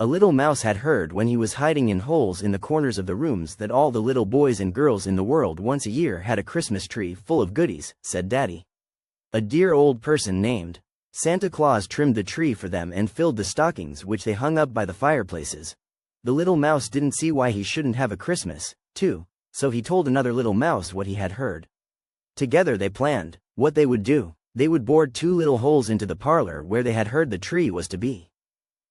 A little mouse had heard when he was hiding in holes in the corners of the rooms that all the little boys and girls in the world once a year had a Christmas tree full of goodies, said Daddy. A dear old person named Santa Claus trimmed the tree for them and filled the stockings which they hung up by the fireplaces. The little mouse didn't see why he shouldn't have a Christmas, too, so he told another little mouse what he had heard. Together they planned what they would do. They would bore 2 little holes into the parlor where they had heard the tree was to be.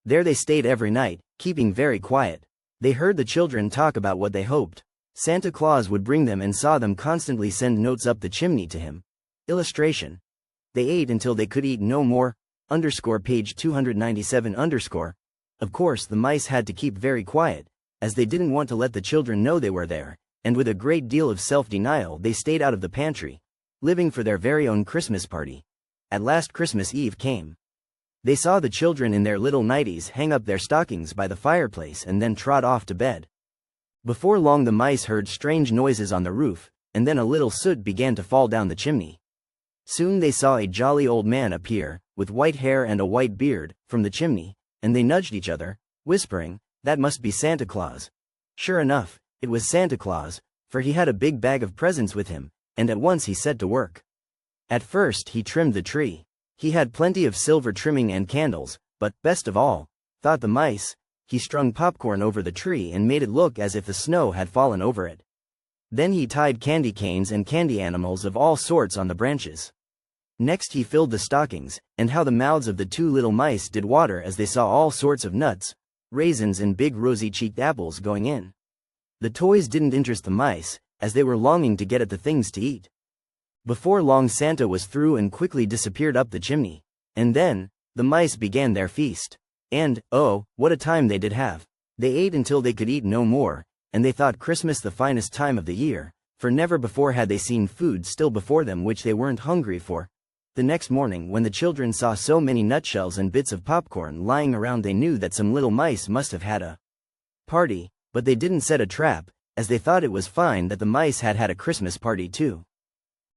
There they stayed every night, keeping very quiet. They heard the children talk about what they hoped Santa Claus would bring them and saw them constantly send notes up the chimney to him. Illustration. They ate until they could eat no more. Page 297 Of course the mice had to keep very quiet, as they didn't want to let the children know they were there, and with a great deal of self-denial they stayed out of the pantry, living for their very own Christmas party. At last Christmas Eve came. They saw the children in their little nighties hang up their stockings by the fireplace and then trot off to bed. Before long the mice heard strange noises on the roof, and then a little soot began to fall down the chimney. Soon they saw a jolly old man appear, with white hair and a white beard, from the chimney, and they nudged each other, whispering, "That must be Santa Claus." Sure enough, it was Santa Claus, for he had a big bag of presents with him, and at once he set to work. At first he trimmed the tree. He had plenty of silver trimming and candles, but, best of all, thought the mice, he strung popcorn over the tree and made it look as if the snow had fallen over it. Then he tied candy canes and candy animals of all sorts on the branches. Next he filled the stockings, and how the mouths of the 2 little mice did water as they saw all sorts of nuts, raisins and big rosy-cheeked apples going in. The toys didn't interest the mice, as they were longing to get at the things to eat. Before long Santa was through and quickly disappeared up the chimney. And then, the mice began their feast. And, oh, what a time they did have. They ate until they could eat no more, and they thought Christmas the finest time of the year, for never before had they seen food still before them which they weren't hungry for. The next morning when the children saw so many nutshells and bits of popcorn lying around they knew that some little mice must have had a party, but they didn't set a trap, as they thought it was fine that the mice had had a Christmas party too.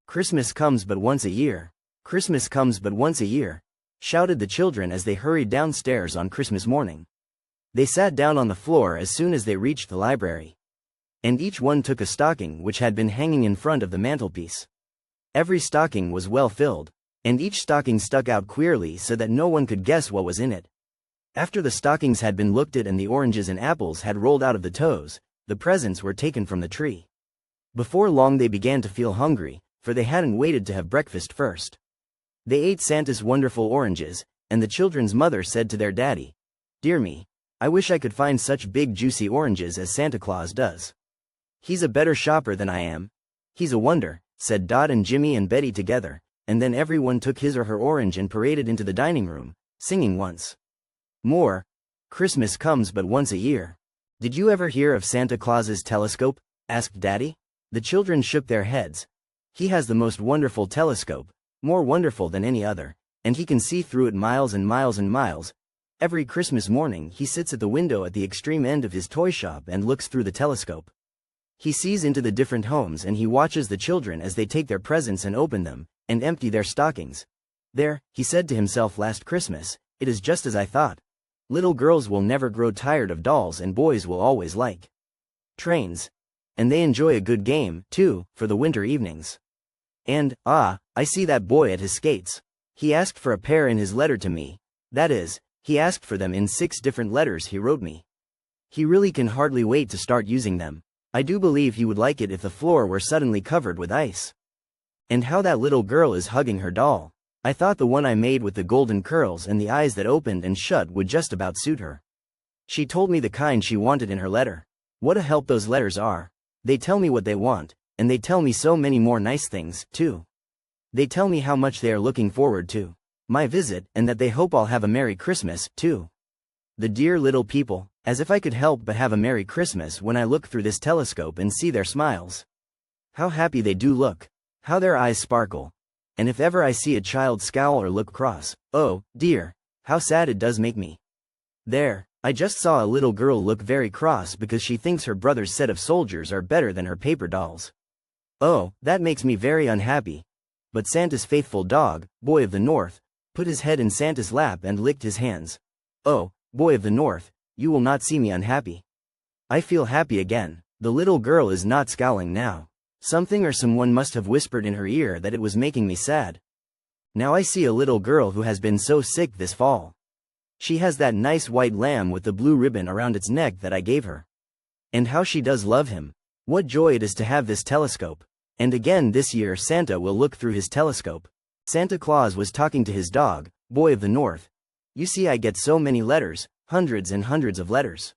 Christmas comes but once a year. Christmas comes but once a year, shouted the children as they hurried downstairs on Christmas morning. They sat down on the floor as soon as they reached the library. And each one took a stocking which had been hanging in front of the mantelpiece. Every stocking was well filled, and each stocking stuck out queerly so that no one could guess what was in it. After the stockings had been looked at and the oranges and apples had rolled out of the toes, the presents were taken from the tree. Before long they began to feel hungry, for they hadn't waited to have breakfast first. They ate Santa's wonderful oranges, and the children's mother said to their daddy, "Dear me, I wish I could find such big juicy oranges as Santa Claus does. He's a better shopper than I am. He's a wonder," said Dot and Jimmy and Betty together, and then everyone took his or her orange and paraded into the dining room, singing once more, "Christmas comes but once a year." "Did you ever hear of Santa Claus's telescope?" asked Daddy. The children shook their heads. "He has the most wonderful telescope, more wonderful than any other, and he can see through it miles and miles and miles. Every Christmas morning he sits at the window at the extreme end of his toy shop and looks through the telescope. He sees into the different homes and he watches the children as they take their presents and open them, and empty their stockings. There, he said to himself last Christmas, it is just as I thought. Little girls will never grow tired of dolls and boys will always like trains. And they enjoy a good game, too, for the winter evenings. And, I see that boy at his skates. He asked for a pair in his letter to me. That is, he asked for them in 6 different letters he wrote me. He really can hardly wait to start using them. I do believe he would like it if the floor were suddenly covered with ice. And how that little girl is hugging her doll. I thought the one I made with the golden curls and the eyes that opened and shut would just about suit her. She told me the kind she wanted in her letter. What a help those letters are. They tell me what they want, and they tell me so many more nice things, too. They tell me how much they are looking forward to my visit, and that they hope I'll have a Merry Christmas, too. The dear little people, as if I could help but have a Merry Christmas when I look through this telescope and see their smiles. How happy they do look, how their eyes sparkle. And if ever I see a child scowl or look cross, oh, dear, how sad it does make me. There, I just saw a little girl look very cross because she thinks her brother's set of soldiers are better than her paper dolls. Oh, that makes me very unhappy. But Santa's faithful dog, Boy of the North, put his head in Santa's lap and licked his hands. Oh, Boy of the North, you will not see me unhappy. I feel happy again. The little girl is not scowling now. Something or someone must have whispered in her ear that it was making me sad. Now I see a little girl who has been so sick this fall. She has that nice white lamb with the blue ribbon around its neck that I gave her. And how she does love him. What joy it is to have this telescope. And again this year Santa will look through his telescope. Santa Claus was talking to his dog, Boy of the North. You see, I get so many letters, hundreds and hundreds of letters.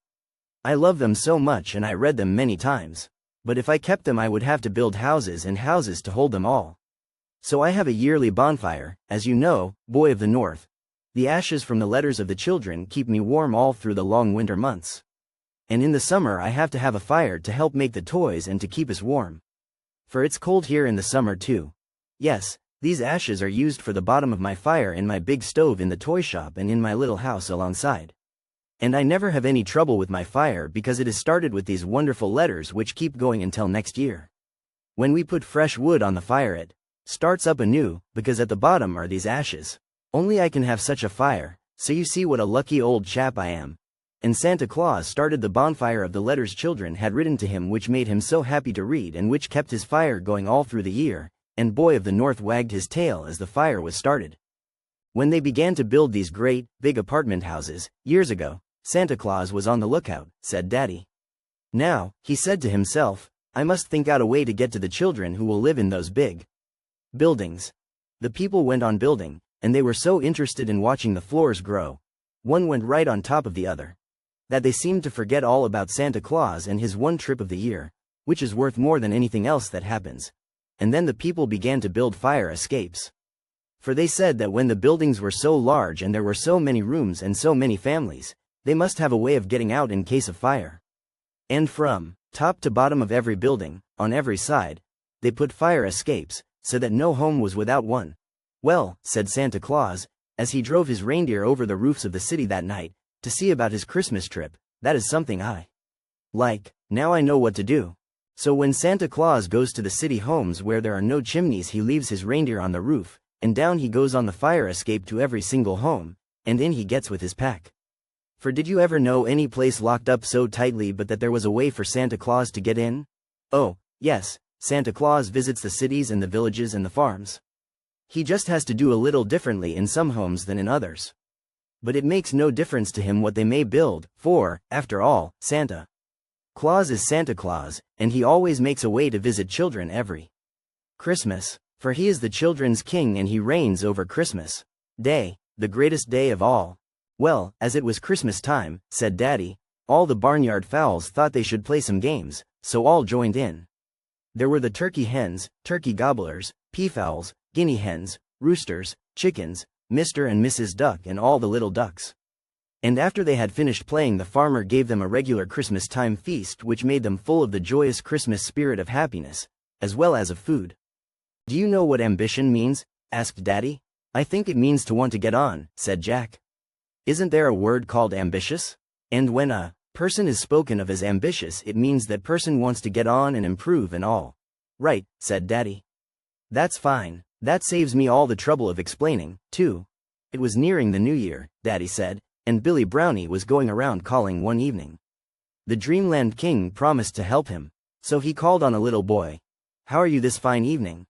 I love them so much and I read them many times. But if I kept them I would have to build houses and houses to hold them all. So I have a yearly bonfire, as you know, Boy of the North. The ashes from the letters of the children keep me warm all through the long winter months. And in the summer I have to have a fire to help make the toys and to keep us warm. For it's cold here in the summer too. Yes, these ashes are used for the bottom of my fire in my big stove in the toy shop and in my little house alongside. And I never have any trouble with my fire because it is started with these wonderful letters which keep going until next year. When we put fresh wood on the fire it starts up anew, because at the bottom are these ashes. Only I can have such a fire, so you see what a lucky old chap I am. And Santa Claus started the bonfire of the letters children had written to him which made him so happy to read and which kept his fire going all through the year, and Boy of the North wagged his tail as the fire was started. When they began to build these great, big apartment houses, years ago, Santa Claus was on the lookout, said Daddy. Now, he said to himself, I must think out a way to get to the children who will live in those big buildings. The people went on building, and they were so interested in watching the floors grow. One went right on top of the other. That they seemed to forget all about Santa Claus and his one trip of the year, which is worth more than anything else that happens. And then the people began to build fire escapes. For they said that when the buildings were so large and there were so many rooms and so many families, they must have a way of getting out in case of fire. And from top to bottom of every building, on every side, they put fire escapes, so that no home was without one. Well, said Santa Claus, as he drove his reindeer over the roofs of the city that night, to see about his Christmas trip, that is something I like. Now I know what to do. So when Santa Claus goes to the city homes where there are no chimneys he leaves his reindeer on the roof, and down he goes on the fire escape to every single home, and in he gets with his pack. For did you ever know any place locked up so tightly but that there was a way for Santa Claus to get in? Oh, yes, Santa Claus visits the cities and the villages and the farms. He just has to do a little differently in some homes than in others. But it makes no difference to him what they may build, for, after all, Santa Claus is Santa Claus, and he always makes a way to visit children every Christmas, for he is the children's king and he reigns over Christmas Day, the greatest day of all. Well, as it was Christmas time, said Daddy, all the barnyard fowls thought they should play some games, so all joined in. There were the turkey hens, turkey gobblers, peafowls, guinea hens, roosters, chickens, Mr. and Mrs. Duck and all the little ducks. And after they had finished playing the farmer gave them a regular Christmas time feast which made them full of the joyous Christmas spirit of happiness, as well as of food. Do you know what ambition means? Asked Daddy. I think it means to want to get on, said Jack. Isn't there a word called ambitious? And when a person is spoken of as ambitious it means that person wants to get on and improve and all. Right, said Daddy. That's fine, that saves me all the trouble of explaining, too. It was nearing the new year, Daddy said, and Billy Brownie was going around calling one evening. The Dreamland King promised to help him, so he called on a little boy. How are you this fine evening?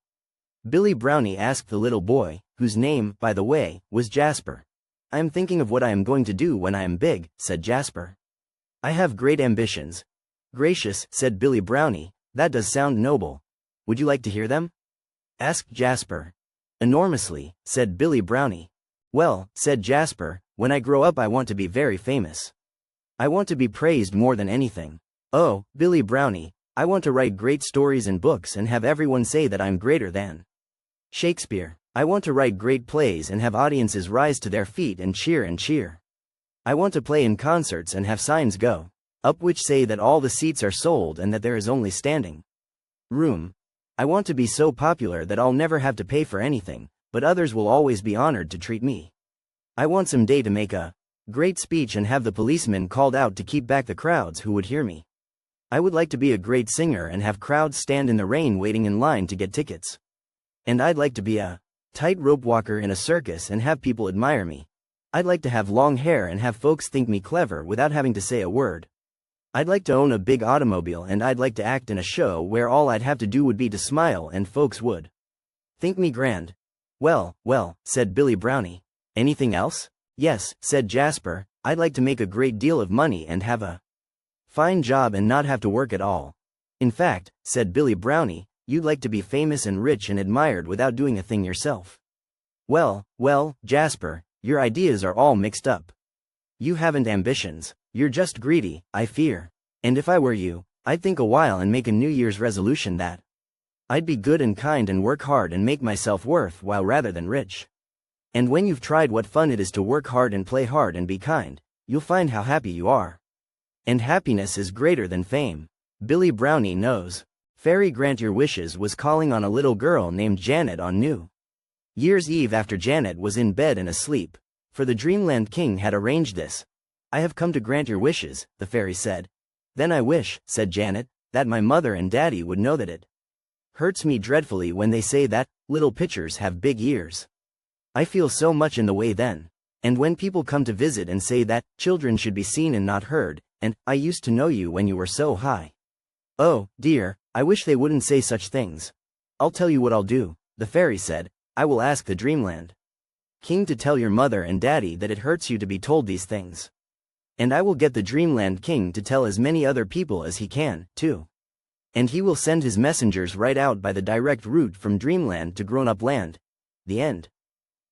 Billy Brownie asked the little boy, whose name, by the way, was Jasper. I am thinking of what I am going to do when I am big, said Jasper. I have great ambitions. Gracious, said Billy Brownie, that does sound noble. Would you like to hear them? Asked Jasper. Enormously, said Billy Brownie. Well, said Jasper, when I grow up I want to be very famous. I want to be praised more than anything. Oh, Billy Brownie, I want to write great stories and books and have everyone say that I'm greater than Shakespeare. I want to write great plays and have audiences rise to their feet and cheer and cheer. I want to play in concerts and have signs go up which say that all the seats are sold and that there is only standing room. I want to be so popular that I'll never have to pay for anything, but others will always be honored to treat me. I want some day to make a great speech and have the policemen called out to keep back the crowds who would hear me. I would like to be a great singer and have crowds stand in the rain waiting in line to get tickets. And I'd like to be a tightrope walker in a circus and have people admire me. I'd like to have long hair and have folks think me clever without having to say a word. I'd like to own a big automobile and I'd like to act in a show where all I'd have to do would be to smile and folks would think me grand. Well, said Billy Brownie. Anything else? Yes, said Jasper, I'd like to make a great deal of money and have a fine job and not have to work at all. In fact, said Billy Brownie, you'd like to be famous and rich and admired without doing a thing yourself. Well, Jasper, your ideas are all mixed up. You haven't ambitions, you're just greedy, I fear. And if I were you, I'd think a while and make a New Year's resolution that I'd be good and kind and work hard and make myself worthwhile rather than rich. And when you've tried what fun it is to work hard and play hard and be kind, you'll find how happy you are. And happiness is greater than fame. Billy Brownie knows. Fairy Grant Your Wishes was calling on a little girl named Janet on New Year's Eve after Janet was in bed and asleep, for the Dreamland King had arranged this. I have come to grant your wishes, the fairy said. Then I wish, said Janet, that my mother and daddy would know that it hurts me dreadfully when they say that little pitchers have big ears. I feel so much in the way then. And when people come to visit and say that children should be seen and not heard, and I used to know you when you were so high. Oh, dear, I wish they wouldn't say such things. I'll tell you what I'll do, the fairy said. I will ask the Dreamland King to tell your mother and daddy that it hurts you to be told these things. And I will get the Dreamland King to tell as many other people as he can, too. And he will send his messengers right out by the direct route from Dreamland to Grown-Up Land. The end.